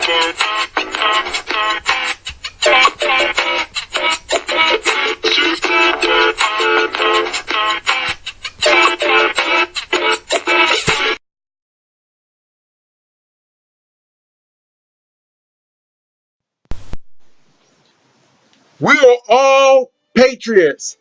We are all patriots.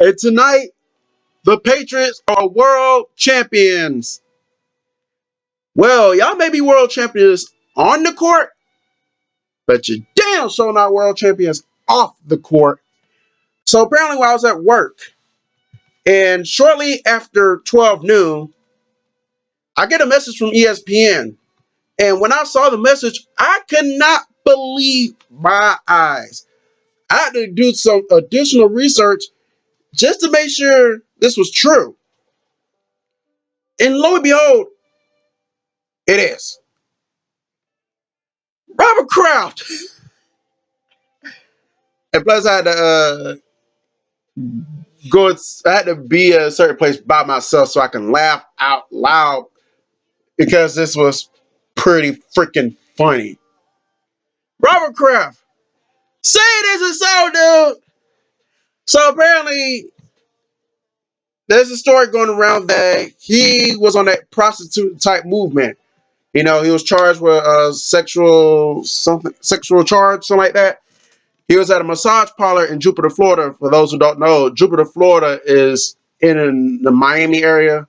And tonight, the Patriots are world champions. Well, y'all may be world champions on the court, but you damn sure not world champions off the court. So apparently while I was at work, and shortly after 12 noon, I get a message from ESPN. And when I saw the message, I could not believe my eyes. I had to do some additional research just to make sure this was true. And lo and behold, it is. Robert Kraft. And plus, I had to I had to be at a certain place by myself so I can laugh out loud because this was pretty freaking funny. Robert Kraft. Say this is so, dude. So apparently, there's a story going around that he was on that prostitute type movement. You know, he was charged with sexual charge, something like that. He was at a massage parlor in Jupiter, Florida. For those who don't know, Jupiter, Florida is in the Miami area,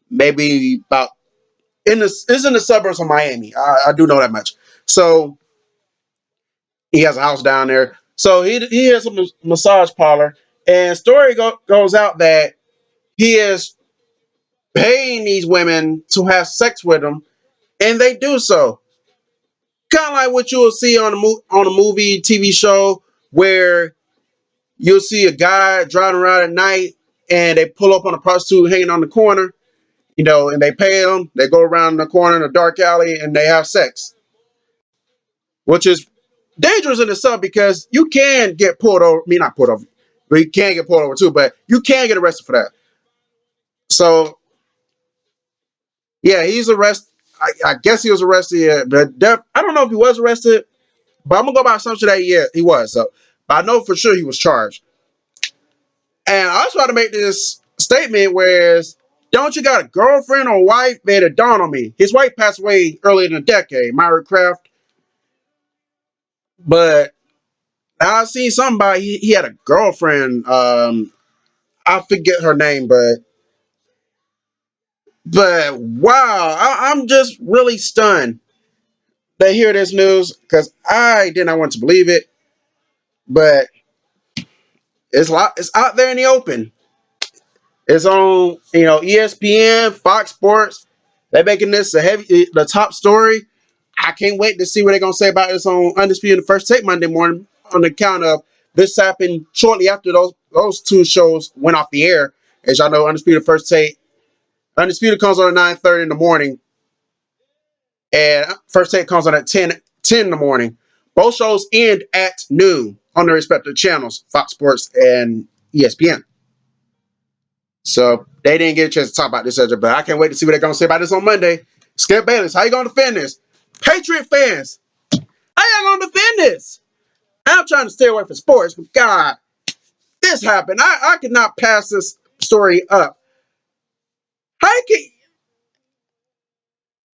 maybe about it's in the suburbs of Miami. I do know that much. So he has a house down there. So he has a massage parlor, and story goes out that he is paying these women to have sex with him, and they do so. Kind of like what you will see on a movie, TV show, where you'll see a guy driving around at night, and they pull up on a prostitute hanging on the corner, and they pay them. They go around the corner in a dark alley, and they have sex, which is dangerous in itself because you can get pulled over. I mean, not pulled over, but you can get pulled over too. But you can get arrested for that. So yeah, he's arrested. I guess he was arrested. Yeah, but I don't know if he was arrested, but I'm gonna go by assumption that he was. So, but I know for sure he was charged. And I just want to make this statement, whereas don't you got a girlfriend or wife? Made it dawn on me. His wife passed away earlier in the decade, Myra Kraft. But I seen somebody. He had a girlfriend. I forget her name, but wow, I'm just really stunned to hear this news because I did not want to believe it. But it's out there in the open. It's on ESPN, Fox Sports. They're making this the top story. I can't wait to see what they're gonna say about this on Undisputed First Take Monday morning on the count of this happened shortly after those two shows went off the air. As y'all know, Undisputed comes on at 9:30 in the morning, and First Take comes on at 10 in the morning. Both shows end at noon on their respective channels, Fox Sports and ESPN. So they didn't get a chance to talk about this subject, but I can't wait to see what they're going to say about this on Monday. Skip Bayless, how you going to defend this? Patriot fans, how you going to defend this? I'm trying to stay away from sports, but God, this happened. I could not pass this story up. How can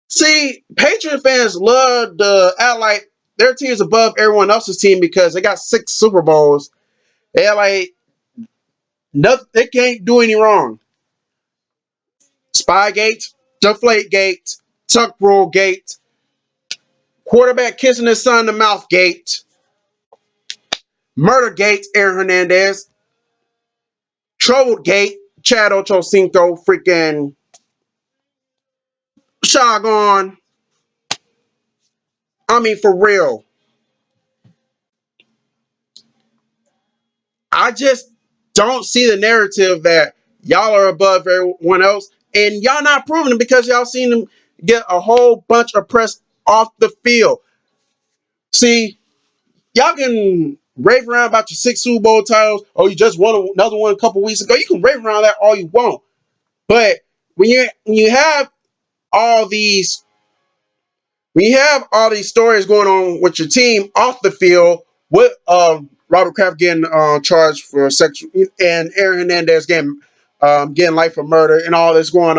see Patriot fans love to act like their team is above everyone else's team because they got 6 Super Bowls. They act like nothing, they can't do any wrong. Spygate, Deflategate, Tuck Rule Gate, quarterback kissing his son in the mouth gate, murder gate, Aaron Hernandez, trouble gate, Chad Ochocinco, freaking Shogun. I mean, for real. I just don't see the narrative that y'all are above everyone else, and y'all not proving it because y'all seen them get a whole bunch of press off the field. See, y'all can rave around about your 6 Super Bowl titles. Oh, you just won another one a couple weeks ago. You can rave around that all you want. But when you have all these when you have all these stories going on with your team off the field, with Robert Kraft getting charged for sexual and Aaron Hernandez getting life for murder and all this going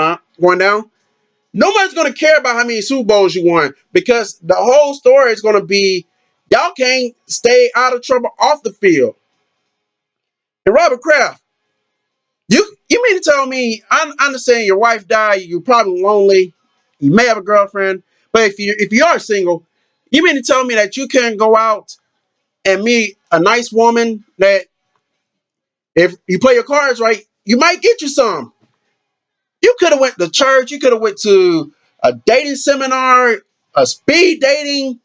down, nobody's going to care about how many Super Bowls you won because the whole story is going to be y'all can't stay out of trouble off the field. And Robert Kraft, you mean to tell me? I understand your wife died. You're probably lonely. You may have a girlfriend, but if you are single, you mean to tell me that you can go out and meet a nice woman that if you play your cards right, you might get you some. You could have went to church. You could have went to a dating seminar, a speed dating.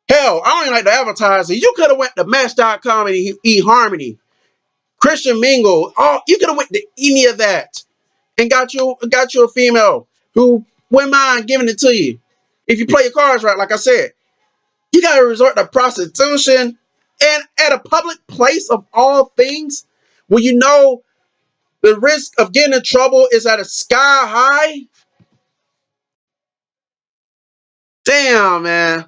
Hell, I don't even like to advertise it. You could have went to Match.com and eHarmony, Christian Mingle. Oh, you could have went to any of that and got you a female who wouldn't mind giving it to you. If you play your cards right, like I said, you got to resort to prostitution and at a public place of all things, when you know the risk of getting in trouble is at a sky high. Damn, man.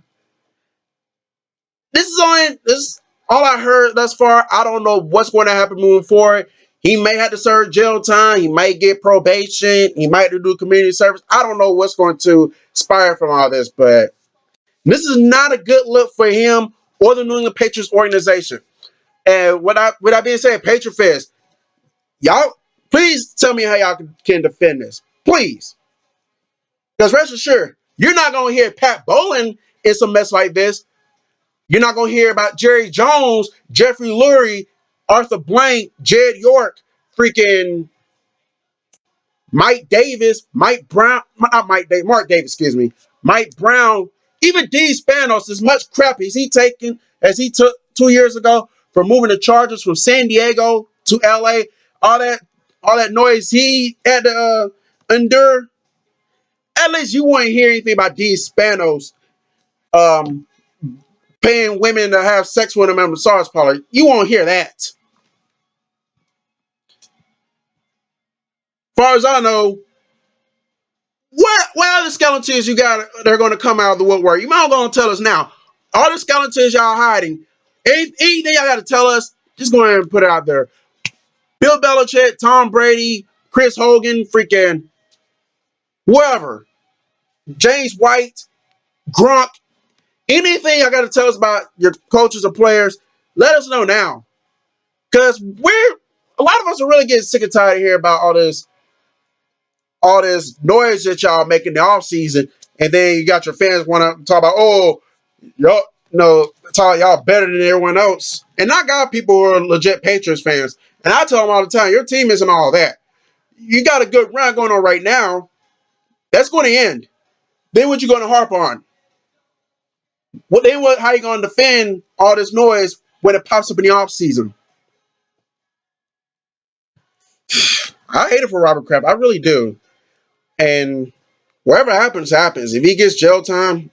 This is all I heard thus far. I don't know what's going to happen moving forward. He may have to serve jail time. He might get probation. He might do community service. I don't know what's going to inspire from all this, but this is not a good look for him or the New England Patriots organization. And with that being said, Patriot fans, y'all, please tell me how y'all can defend this. Please. Because rest assured, you're not going to hear Pat Bowlen in some mess like this. You're not going to hear about Jerry Jones, Jeffrey Lurie, Arthur Blank, Jed York, freaking Mike Davis, Mike Brown, not Mike Davis, Mark Davis, excuse me, Mike Brown, even D. Spanos, as much crap as he taken as he took 2 years ago for moving the Chargers from San Diego to LA, all that noise he had to endure. At least you won't hear anything about D. Spanos um, paying women to have sex with him in a massage parlor. You won't hear that. As far as I know, what other skeletons you got that are going to come out of the woodwork? You might going to tell us now. All the skeletons y'all hiding, anything y'all got to tell us, just go ahead and put it out there. Bill Belichick, Tom Brady, Chris Hogan, freaking whoever, James White, Gronk, anything y'all got to tell us about your coaches or players, let us know now. Because a lot of us are really getting sick and tired of hearing about all this noise that y'all make in the off season, and then you got your fans want to talk about, oh, y'all better than everyone else. And I got people who are legit Patriots fans, and I tell them all the time, your team isn't all that. You got a good run going on right now. That's going to end. Then what you going to harp on? How you going to defend all this noise when it pops up in the off season? I hate it for Robert Kraft. I really do. And whatever happens, happens. If he gets jail time,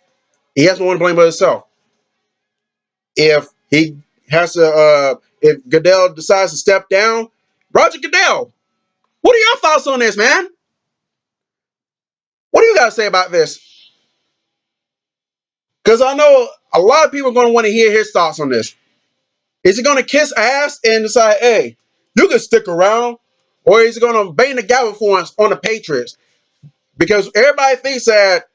he has no one to blame but himself. If he has to, if Goodell decides to step down, Roger Goodell, what are your thoughts on this, man? What do you got to say about this? Because I know a lot of people are going to want to hear his thoughts on this. Is he going to kiss ass and decide, hey, you can stick around? Or is he going to bang the gavel for us on the Patriots? Because everybody thinks that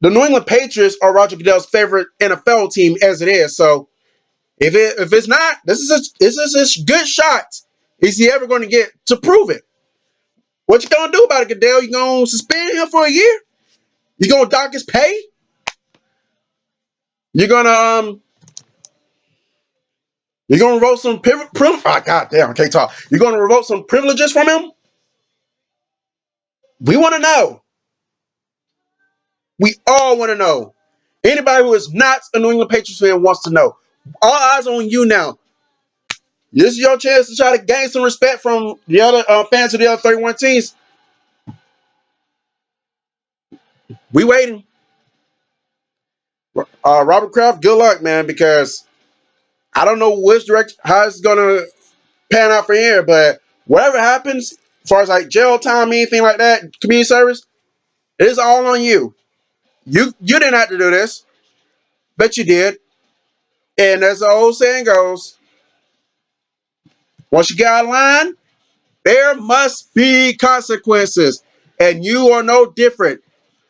the New England Patriots are Roger Goodell's favorite NFL team as it is. So if it's not, this is a good shot. Is he ever going to get to prove it? What you gonna do about it, Goodell? You gonna suspend him for a year? You gonna dock his pay? You're gonna revoke some privilege? Oh, God damn, I can't talk. You're gonna revoke some privileges from him? We want to know. We all want to know. Anybody who is not a New England Patriots fan wants to know. All eyes on you now. This is your chance to try to gain some respect from the other fans of the other 31 teams. We waiting. Robert Kraft, good luck, man, because I don't know which direction, how it's going to pan out for here, but whatever happens, as far as like jail time, anything like that, community service, it is all on you. You didn't have to do this, but you did. And as the old saying goes, once you get out of line, there must be consequences. And you are no different.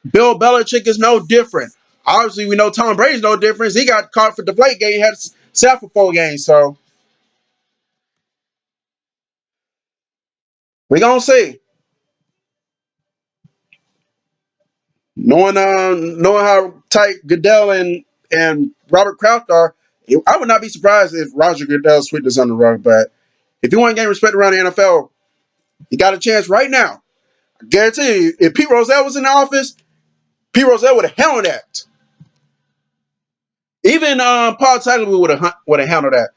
Bill Belichick is no different. Obviously, we know Tom Brady's no different. He got caught for deflate game. He had set for 4 games. So we're going to see. Knowing how tight Goodell and Robert Kraft are, I would not be surprised if Roger Goodell swept this on the rug. But if you want to gain respect around the NFL, you got a chance right now. I guarantee you, if Pete Rozelle was in the office, Pete Rozelle would have handled that. Even Paul Tagliabue would have handled that.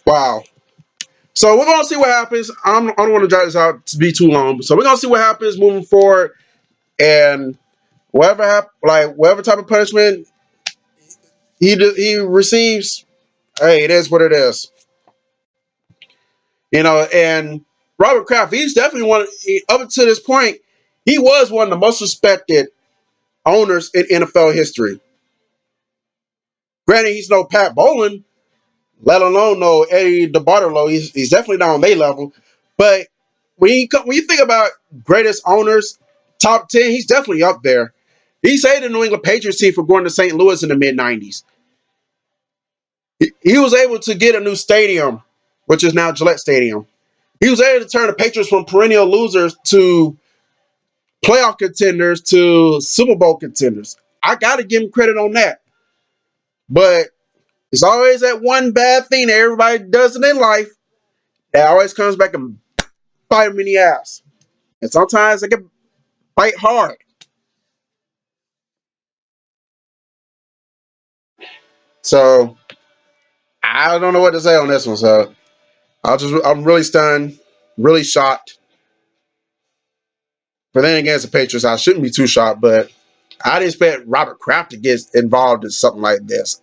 Wow. So we're gonna see what happens. I don't want to drag this out to be too long. So we're gonna see what happens moving forward, and whatever type of punishment he receives, hey, it is what it is. And Robert Kraft, he's definitely up to this point, he was one of the most respected owners in NFL history. Granted, he's no Pat Bowlen, let alone no Eddie DeBartolo. He's definitely not on their level. But when you think about greatest owners, top 10, he's definitely up there. He saved the New England Patriots team from going to St. Louis in the mid-'90s. He was able to get a new stadium, which is now Gillette Stadium. He was able to turn the Patriots from perennial losers to playoff contenders to Super Bowl contenders. I got to give him credit on that. But it's always that one bad thing that everybody does in their life that always comes back and bite them in the ass. And sometimes they can bite hard. So I don't know what to say on this one. So I'm really stunned, really shocked. But then again, as the Patriots, I shouldn't be too shocked, but I didn't expect Robert Kraft to get involved in something like this.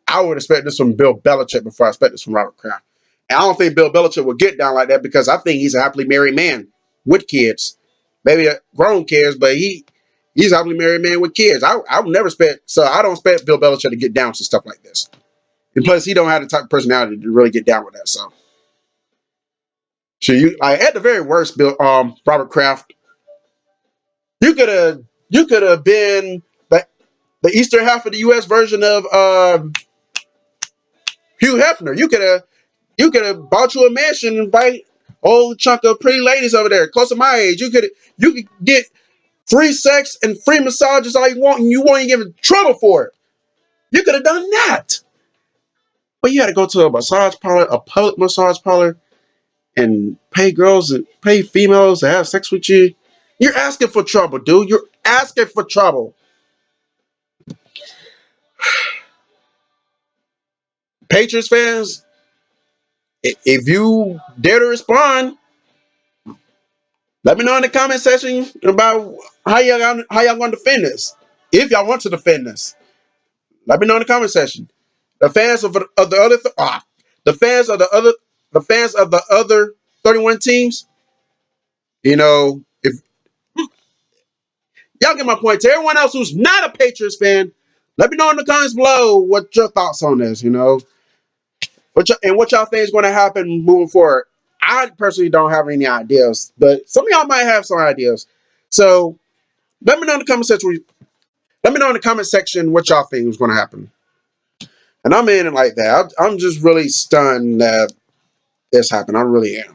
I would expect this from Bill Belichick before I expect this from Robert Kraft. And I don't think Bill Belichick will get down like that because I think he's a happily married man with kids. Maybe grown kids, but he's a happily married man with kids. I would never expect, so I don't expect Bill Belichick to get down to stuff like this. And plus, he don't have the type of personality to really get down with that. So at the very worst, Robert Kraft, you could have been the eastern half of the U.S. version of Hugh Hefner. You could have bought you a mansion and invite a whole chunk of pretty ladies over there, close to my age. You could get free sex and free massages all you want, and you won't even give trouble for it. You could have done that. But you had to go to a massage parlor, a public massage parlor, and pay females to have sex with you. You're asking for trouble, dude. You're asking for trouble. Patriots fans, if you dare to respond, let me know in the comment section about how y'all going to defend this. If y'all want to defend this, let me know in the comment section. The fans of the other the fans of the other 31 teams, if y'all get my point. To everyone else who's not a Patriots fan, let me know in the comments below what your thoughts on this. What y'all think is going to happen moving forward. I personally don't have any ideas, but some of y'all might have some ideas. So let me know in the comment section. Let me know in the comment section what y'all think is going to happen. And I'm in it like that. I'm just really stunned that this happened. I really am.